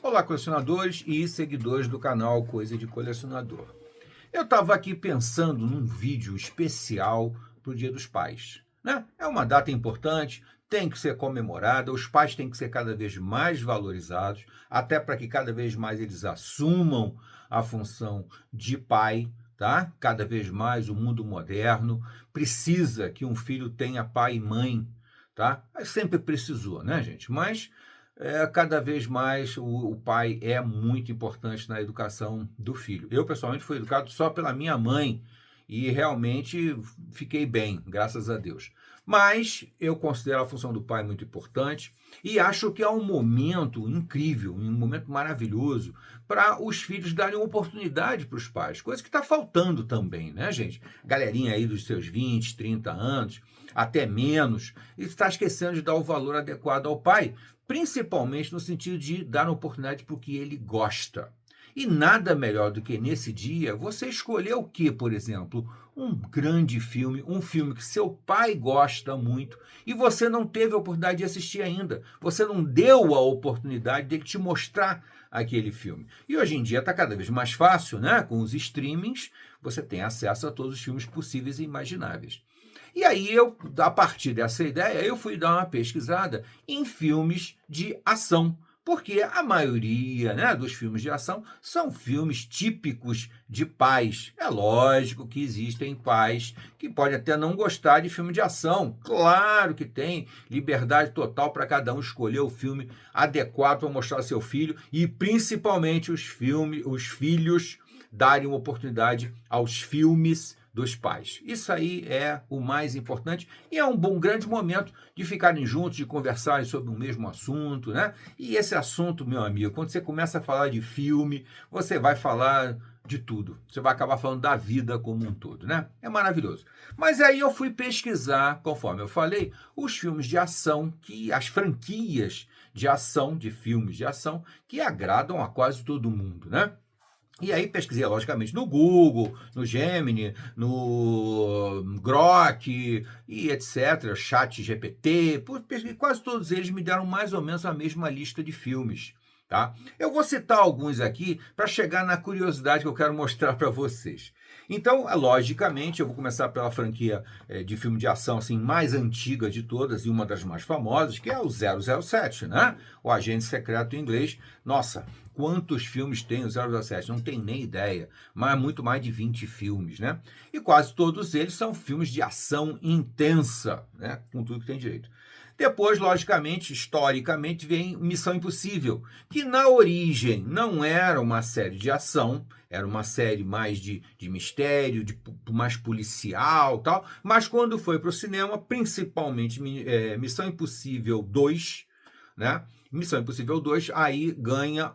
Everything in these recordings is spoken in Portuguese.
Olá, colecionadores e seguidores do canal Coisa de Colecionador. Eu estava aqui pensando num vídeo especial para o Dia dos Pais, né? É uma data importante, tem que ser comemorada, os pais têm que ser cada vez mais valorizados, até para que cada vez mais eles assumam a função de pai, tá? Cada vez mais o mundo moderno precisa que um filho tenha pai e mãe, tá? Sempre precisou, né, gente? Mas cada vez mais o pai é muito importante na educação do filho. Eu, pessoalmente, fui educado só pela minha mãe e realmente fiquei bem, graças a Deus. Mas eu considero a função do pai muito importante e acho que é um momento incrível, um momento maravilhoso para os filhos darem oportunidade para os pais, coisa que está faltando também, né, gente? Galerinha aí dos seus 20, 30 anos, até menos, e está esquecendo de dar o valor adequado ao pai, principalmente no sentido de dar uma oportunidade para o que ele gosta. E nada melhor do que nesse dia você escolher o que, por exemplo, um grande filme, um filme que seu pai gosta muito e você não teve a oportunidade de assistir ainda. Você não deu a oportunidade dele te mostrar aquele filme. E hoje em dia está cada vez mais fácil, né? Com os streamings, você tem acesso a todos os filmes possíveis e imagináveis. E aí a partir dessa ideia, eu fui dar uma pesquisada em filmes de ação, porque a maioria, né, dos filmes de ação são filmes típicos de pais. É lógico que existem pais que podem até não gostar de filme de ação. Claro que tem liberdade total para cada um escolher o filme adequado para mostrar ao seu filho e principalmente os filhos darem uma oportunidade aos filmes dos pais. Isso aí é o mais importante e é um grande momento de ficarem juntos, de conversarem sobre o mesmo assunto, né? E esse assunto, meu amigo, quando você começa a falar de filme, você vai falar de tudo. Você vai acabar falando da vida como um todo, né? É maravilhoso. Mas aí eu fui pesquisar, conforme eu falei, os filmes de ação, as franquias de ação, de filmes de ação, que agradam a quase todo mundo, né? E aí pesquisei, logicamente, no Google, no Gemini, no Grok e etc., Chat GPT, quase todos eles me deram mais ou menos a mesma lista de filmes. Tá? Eu vou citar alguns aqui para chegar na curiosidade que eu quero mostrar para vocês. Então, logicamente, eu vou começar pela franquia de filme de ação assim, mais antiga de todas e uma das mais famosas, que é o 007, né? O Agente Secreto em inglês. Nossa, quantos filmes tem o 007? Não tem nem ideia, mas muito mais de 20 filmes, né? E quase todos eles são filmes de ação intensa, né? Com tudo que tem direito. Depois, logicamente, historicamente, vem Missão Impossível, que na origem não era uma série de ação, era uma série mais de mistério, mais policial tal, mas quando foi para o cinema, principalmente Missão Impossível 2, né? Missão Impossível 2 aí ganha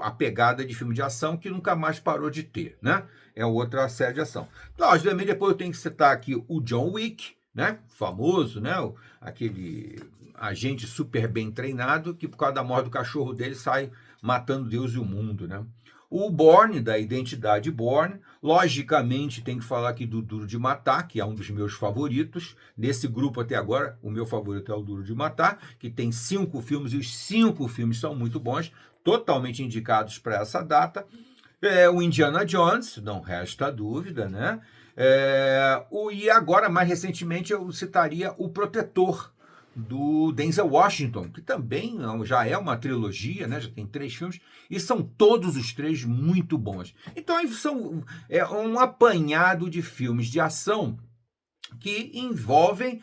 a pegada de filme de ação que nunca mais parou de ter, né? É outra série de ação. Então, obviamente, depois eu tenho que citar aqui o John Wick, né? Famoso, né? Aquele agente super bem treinado que por causa da morte do cachorro dele sai matando Deus e o mundo, né? O Bourne, da Identidade Bourne, logicamente tem que falar aqui do Duro de Matar, que é um dos meus favoritos. Nesse grupo até agora, o meu favorito é o Duro de Matar, que tem 5 filmes e os 5 filmes são muito bons, totalmente indicados para essa data. O Indiana Jones, não resta dúvida, né? E agora, mais recentemente, eu citaria O Protetor, do Denzel Washington, que também já é uma trilogia, né? Já tem 3 filmes, e são todos os 3 muito bons. Então, é um apanhado de filmes de ação que envolvem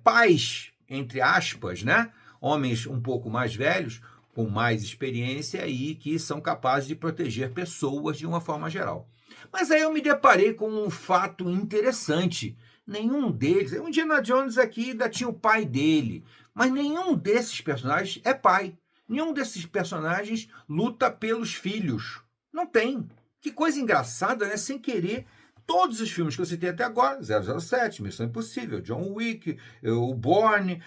pais, entre aspas, né? Homens um pouco mais velhos, com mais experiência e que são capazes de proteger pessoas de uma forma geral. Mas aí eu me deparei com um fato interessante. Nenhum deles, o Indiana Jones aqui ainda tinha o pai dele, mas nenhum desses personagens é pai. Nenhum desses personagens luta pelos filhos. Não tem. Que coisa engraçada, né? Sem querer, todos os filmes que eu citei até agora, 007, Missão Impossível, John Wick, o Bourne,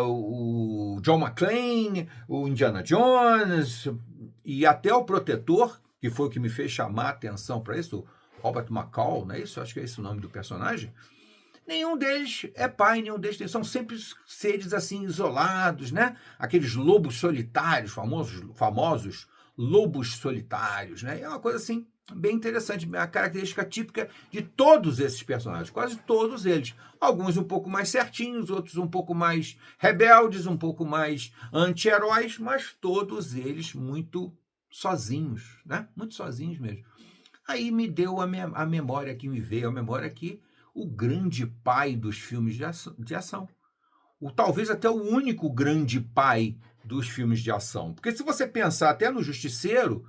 o John McClane, o Indiana Jones e até o Protetor, que foi o que me fez chamar a atenção para isso, o Robert McCall, não é isso? Acho que é esse o nome do personagem. Nenhum deles é pai, nenhum deles são sempre seres assim isolados, né? Aqueles lobos solitários, famosos lobos solitários, né? É uma coisa assim bem interessante, a característica típica de todos esses personagens, quase todos eles. Alguns um pouco mais certinhos, outros um pouco mais rebeldes, um pouco mais anti-heróis, mas todos eles muito sozinhos, né? Muito sozinhos mesmo. Aí me deu a memória que me veio, a memória que o grande pai dos filmes de ação. Talvez até o único grande pai dos filmes de ação. Porque se você pensar até no Justiceiro,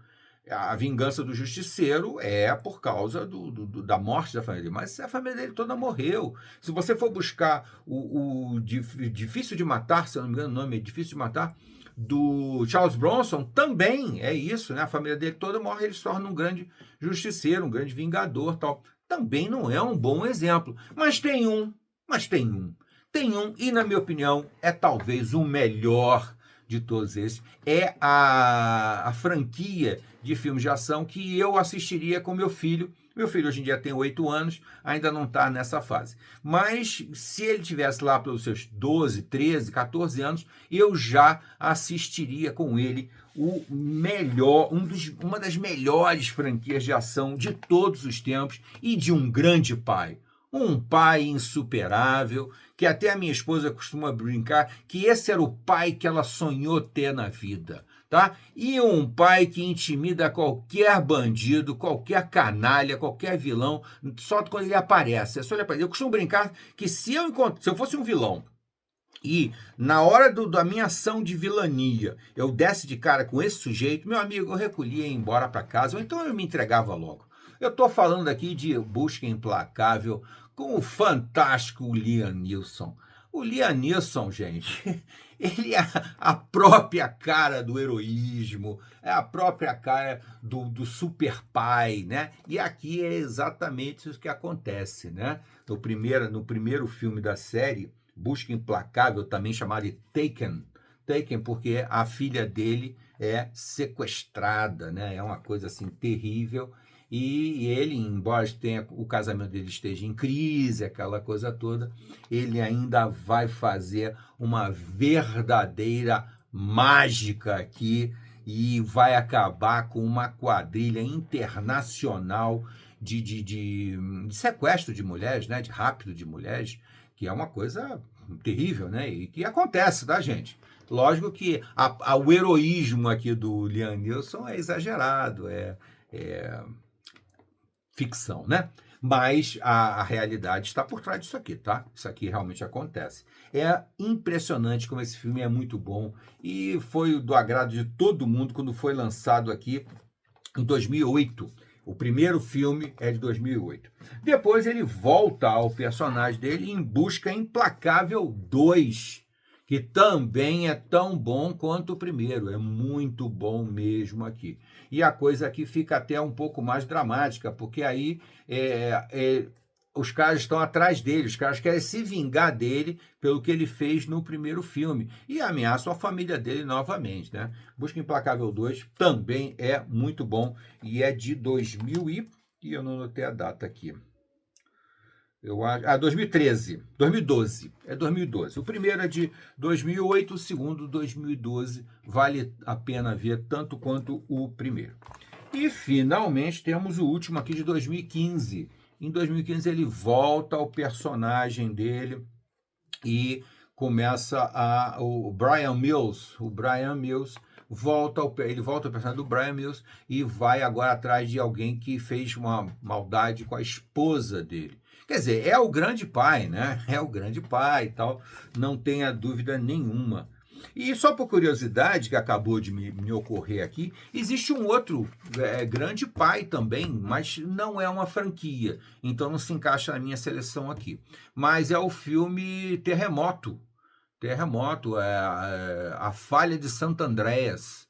a vingança do Justiceiro é por causa da morte da família dele. Mas a família dele toda morreu. Se você for buscar o Difícil de Matar, se eu não me engano o nome é Difícil de Matar, do Charles Bronson, também é isso, né? A família dele toda morre, ele se torna um grande justiceiro, um grande vingador, tal. Também não é um bom exemplo. Mas tem um, e na minha opinião é talvez o melhor de todos esses. É a franquia de filmes de ação que eu assistiria com meu filho. Meu filho hoje em dia tem 8 anos, ainda não está nessa fase. Mas se ele tivesse lá pelos seus 12, 13, 14 anos, eu já assistiria com ele o melhor, uma das melhores franquias de ação de todos os tempos e de um grande pai. Um pai insuperável, que até a minha esposa costuma brincar que esse era o pai que ela sonhou ter na vida, tá? E um pai que intimida qualquer bandido, qualquer canalha, qualquer vilão, só quando ele aparece. É só ele aparecer. Eu costumo brincar que se eu fosse um vilão e na hora da minha ação de vilania eu desse de cara com esse sujeito, meu amigo, eu recolhia e ia embora para casa, ou então eu me entregava logo. Eu estou falando aqui de Busca Implacável com o fantástico Liam Neeson. O Liam Neeson, gente, ele é a própria cara do heroísmo, é a própria cara do super pai, né? E aqui é exatamente isso que acontece, né? No primeiro filme da série, Busca Implacável, também chamado de Taken, porque a filha dele é sequestrada, né? É uma coisa assim terrível. E ele, embora o casamento dele esteja em crise, aquela coisa toda, ele ainda vai fazer uma verdadeira mágica aqui e vai acabar com uma quadrilha internacional de sequestro de mulheres, né? De rapto de mulheres, que é uma coisa terrível, né? E que acontece, tá, gente? Lógico que o heroísmo aqui do Liam Neeson é exagerado, é ficção, né? Mas a realidade está por trás disso aqui, tá? Isso aqui realmente acontece. É impressionante como esse filme é muito bom e foi do agrado de todo mundo quando foi lançado aqui em 2008. O primeiro filme é de 2008. Depois ele volta ao personagem dele em Busca Implacável 2, que também é tão bom quanto o primeiro. É muito bom mesmo aqui. E a coisa aqui fica até um pouco mais dramática, porque aí os caras estão atrás dele, os caras querem se vingar dele pelo que ele fez no primeiro filme e ameaçam a família dele novamente, né? Busca Implacável 2 também é muito bom e é de 2000 e eu não notei a data aqui. Eu acho, 2013, 2012, é 2012. O primeiro é de 2008, o segundo 2012, vale a pena ver tanto quanto o primeiro. E finalmente temos o último aqui de 2015. Em 2015 ele volta ao personagem dele e começa o Brian Mills. O Brian Mills volta ao personagem do Brian Mills e vai agora atrás de alguém que fez uma maldade com a esposa dele. Quer dizer, é o grande pai, né? É o grande pai e tal, não tenha dúvida nenhuma. E só por curiosidade, que acabou de me ocorrer aqui, existe um outro grande pai também, mas não é uma franquia, então não se encaixa na minha seleção aqui. Mas é o filme Terremoto, a Falha de Santo Andreas,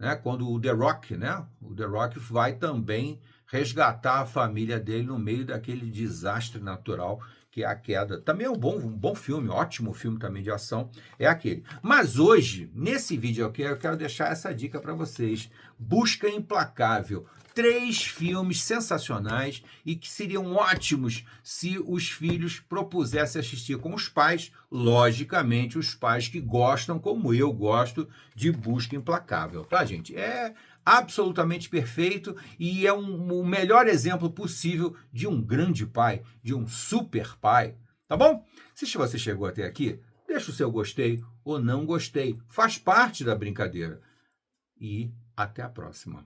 né? Quando o The Rock, né? O The Rock vai também resgatar a família dele no meio daquele desastre natural que é A Queda. Também é um bom filme, ótimo filme também de ação, é aquele. Mas hoje, nesse vídeo aqui, eu quero deixar essa dica para vocês. Busca Implacável. 3 filmes sensacionais e que seriam ótimos se os filhos propusessem assistir com os pais, logicamente os pais que gostam, como eu gosto, de Busca Implacável, tá, gente? É absolutamente perfeito e é o melhor exemplo possível de um grande pai, de um super pai, tá bom? Se você chegou até aqui, deixa o seu gostei ou não gostei, faz parte da brincadeira. E até a próxima.